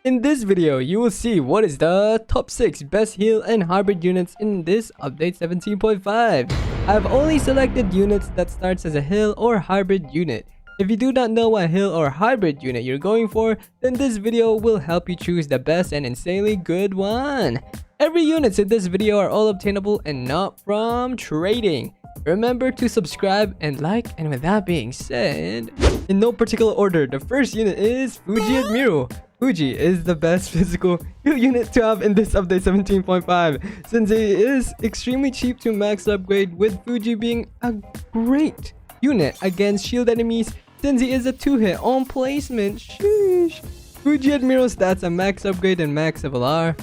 In this video, you will see what is the top 6 best heal and hybrid units in this update 17.5. I have only selected units that starts as a heal or hybrid unit. If you do not know what heal or hybrid unit you're going for, then this video will help you choose the best and insanely good one. Every units in this video are all obtainable and not from trading. Remember to subscribe and like, and with that being said, in no particular order, the first unit is Fuji Admiral. Fuji is the best physical heal unit to have in this update 17.5 since it is extremely cheap to max upgrade, with Fuji being a great unit against shield enemies since he is a 2-hit on placement. Sheesh. Fuji Admiral stats a max upgrade and max level are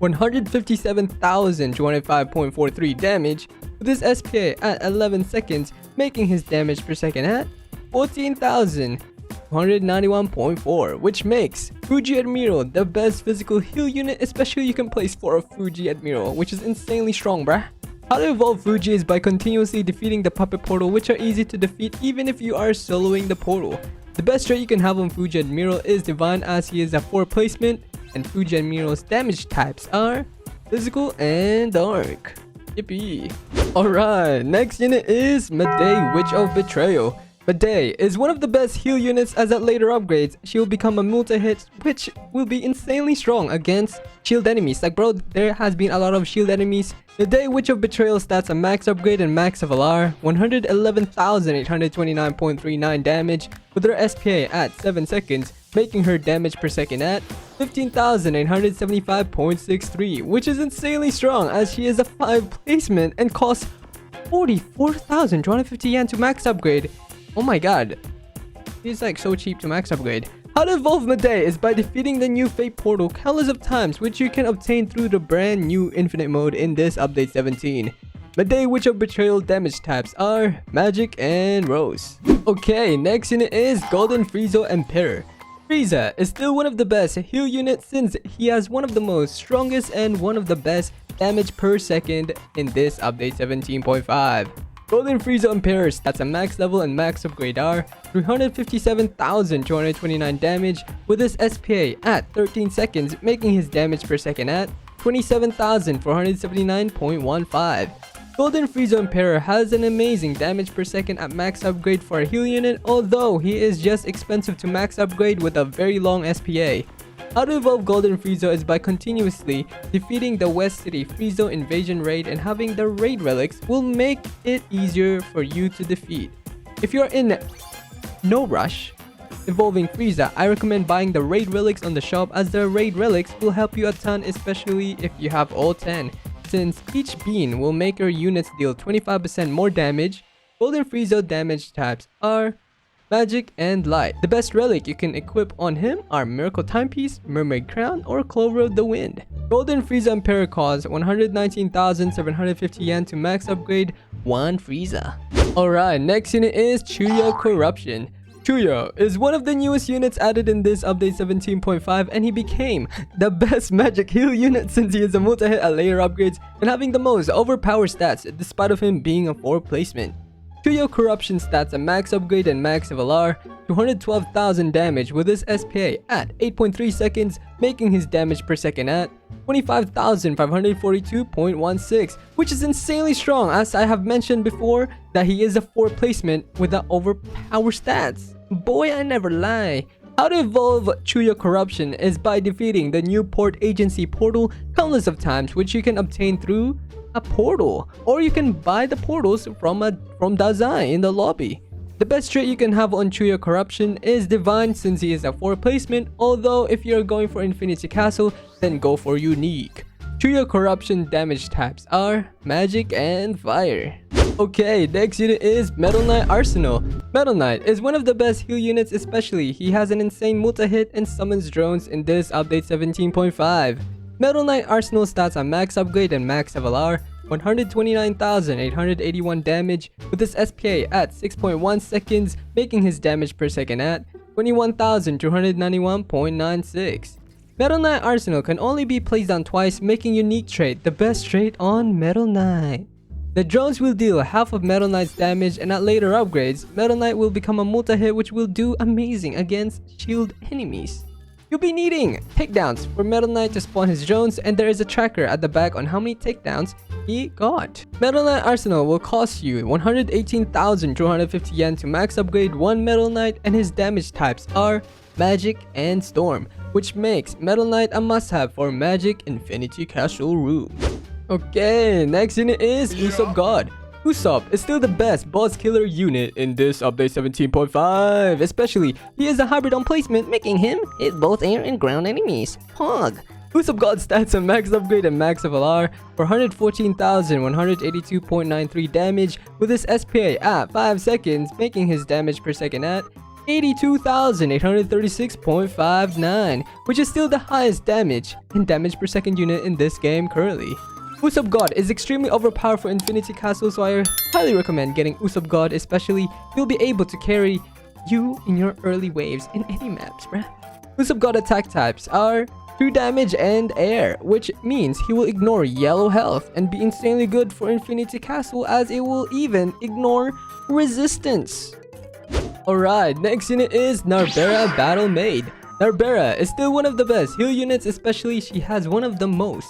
157,205.43 damage with his SPA at 11 seconds, making his damage per second at 14,191.4, which makes Fuji Admiral the best physical heal unit, especially you can place 4 of Fuji Admiral, which is insanely strong, bruh. How to evolve Fuji is by continuously defeating the puppet portal, which are easy to defeat even if you are soloing the portal. The best trait you can have on Fuji Admiral is Divine, as he is a 4 placement, and Fuji Admiral's damage types are physical and dark. Yippee. Alright, next unit is Mday, Witch of Betrayal. Mday is one of the best heal units, as at later upgrades, she will become a multi-hit which will be insanely strong against shield enemies. Like bro, there has been a lot of shield enemies. Mday, Witch of Betrayal stats a max upgrade and max level are 111,829.39 damage with her SPA at 7 seconds, making her damage per second at 15,875.63, which is insanely strong as she is a 5 placement and costs 44,250 yen to max upgrade. Oh my god, he's like so cheap to max upgrade. How to evolve Mday is by defeating the new Fate portal countless of times, which you can obtain through the brand new infinite mode in this update 17. Mday, Witch of Betrayal damage types are magic and rose. Okay, next unit is Golden Frieza Emperor. Frieza is still one of the best heal units since he has one of the most strongest and one of the best damage per second in this update 17.5. Golden Frieza Emperor stats a max level and max upgrade are 357,229 damage with his SPA at 13 seconds, making his damage per second at 27,479.15. Golden Frieza Emperor has an amazing damage per second at max upgrade for a heal unit, although he is just expensive to max upgrade with a very long SPA. How to evolve Golden Frieza is by continuously defeating the West City Frieza invasion raid, and having the raid relics will make it easier for you to defeat. If you're in no rush evolving Frieza, I recommend buying the raid relics on the shop, as the raid relics will help you a ton, especially if you have all 10. Since each bean will make your units deal 25% more damage. Golden Frieza damage types are magic and light. The best relic you can equip on him are Miracle Timepiece, Mermaid Crown, or Clover of the Wind. Golden Frieza Emperor costs 119,750 yen to max upgrade 1 Frieza. Alright, next unit is Chuyo Corruption. Chuyo is one of the newest units added in this update 17.5, and he became the best magic heal unit since he is a multi-hit at later upgrades and having the most overpowered stats despite of him being a 4 placement. Chuyo Corruption stats a max upgrade and max level are 212,000 damage with his SPA at 8.3 seconds, making his damage per second at 25,542.16, which is insanely strong, as I have mentioned before that he is a 4 placement with the overpowered stats. Boy, I never lie. How to evolve Chuyo Corruption is by defeating the new port agency portal countless of times, which you can obtain through a portal, or you can buy the portals from Dazai in the lobby. The best trait you can have on Chuyo Corruption is Divine, since he is a 4 placement, although if you're going for Infinity Castle, then go for Unique. Chuyo Corruption damage types are magic and fire. Okay, next unit is Metal Knight Arsenal. Metal Knight is one of the best heal units, especially he has an insane multi-hit and summons drones in this update 17.5. Metal Knight Arsenal stats a max upgrade and max level are 129,881 damage with his SPA at 6.1 seconds, making his damage per second at 21,291.96. Metal Knight Arsenal can only be placed down twice, making Unique trait the best trait on Metal Knight. The drones will deal half of Metal Knight's damage, and at later upgrades, Metal Knight will become a multi-hit which will do amazing against shield enemies. You'll be needing takedowns for Metal Knight to spawn his drones, and there is a tracker at the back on how many takedowns he got. Metal Knight Arsenal will cost you 118,250 yen to max upgrade one Metal Knight, and his damage types are Magic and Storm, which makes Metal Knight a must-have for Magic Infinity Castle room. Okay, next unit is Usopp God. Usopp is still the best boss killer unit in this update 17.5, especially he is a hybrid on placement, making him hit both air and ground enemies. Pog! Usopp God stats on max upgrade and max LR for 114,182.93 damage with his SPA at 5 seconds, making his damage per second at 82,836.59, which is still the highest damage per second unit in this game currently. Usopp God is extremely overpowered for Infinity Castle, so I highly recommend getting Usopp God, especially he'll be able to carry you in your early waves in any maps, bruh. Usopp God attack types are true damage and air, which means he will ignore yellow health and be insanely good for Infinity Castle, as it will even ignore resistance. Alright, next unit is Narara Battle Mage. Narara is still one of the best heal units, especially she has one of the most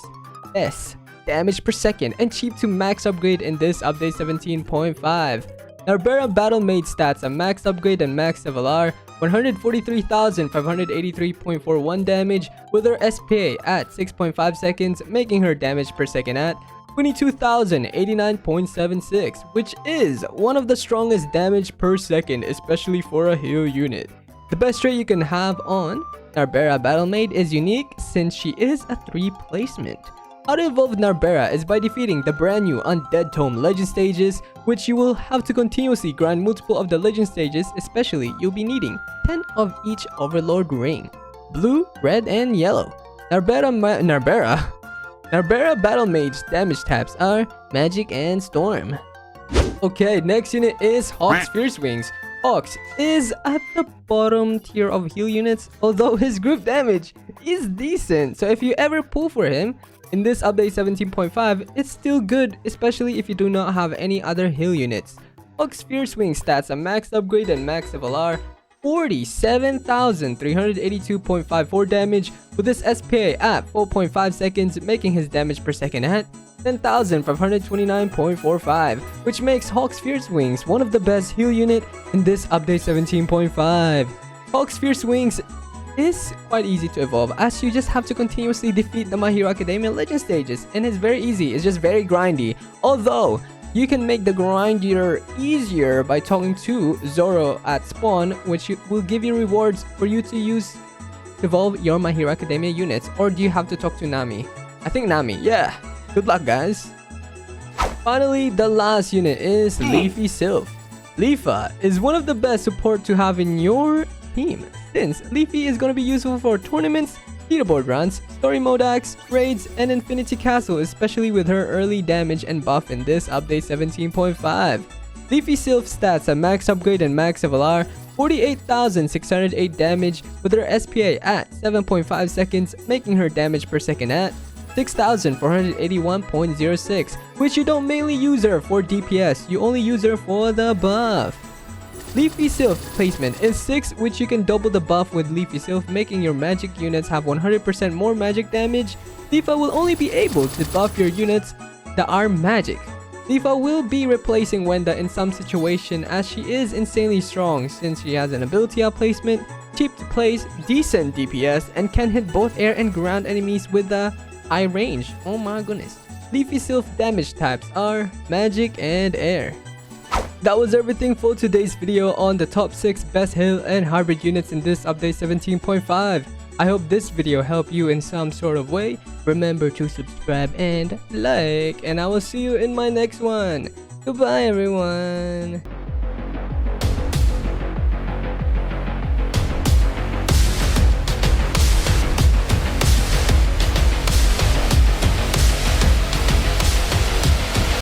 damage per second and cheap to max upgrade in this update 17.5. Narara Battle Mage stats a max upgrade and max LR 143,583.41 damage with her SPA at 6.5 seconds, making her damage per second at 22,089.76, which is one of the strongest damage per second, especially for a heal unit. The best trait you can have on Narara Battle Mage is unique, since she is a 3 placement. How to evolve Narara is by defeating the brand new Undead Tome Legend stages, which you will have to continuously grind multiple of the Legend stages, especially you'll be needing 10 of each Overlord ring. Blue, red, and yellow. Narara Battle Mage damage types are Magic and Storm. Okay, next unit is Hawk's Fierce Wings. Hawks is at the bottom tier of heal units, although his group damage is decent, so if you ever pull for him in this update 17.5, it's still good, especially if you do not have any other heal units. Hawk's Fierce Wing stats a max upgrade and max LR 47,382.54 damage with his SPA at 4.5 seconds, making his damage per second at 10,529.45, which makes Hawk's Fierce Wings one of the best heal unit in this update 17.5. Hawk's Fierce Wings is quite easy to evolve, as you just have to continuously defeat the My Hero Academia Legend stages, and it's very easy, it's just very grindy. Although you can make the grindier easier by talking to Zoro at spawn, which will give you rewards for you to use to evolve your My Hero Academia units. Or do you have to talk to Nami? I think Nami. Yeah, good luck guys. Finally, the last unit is Leafy Sil. Leafy is one of the best support to have in your team, since Leafy is going to be useful for tournaments, leaderboard runs, story mode acts, raids, and Infinity Castle, especially with her early damage and buff in this update 17.5. Leafy Sil stats a max upgrade and max LR 48,608 damage with her SPA at 7.5 seconds, making her damage per second at 6,481.06, which you don't mainly use her for DPS, you only use her for the buff. Leafy Sil placement is 6, which you can double the buff with Leafy Sil, making your magic units have 100% more magic damage. Leafy will only be able to buff your units that are magic. Leafy will be replacing Wenda in some situation, as she is insanely strong since she has an ability outplacement, cheap to place, decent DPS, and can hit both air and ground enemies with a high range. Oh my goodness. Leafy Sil damage types are magic and air. That was everything for today's video on the top 6 best heal and hybrid units in this update 17.5. I hope this video helped you in some sort of way. Remember to subscribe and like, and I will see you in my next one. Goodbye everyone.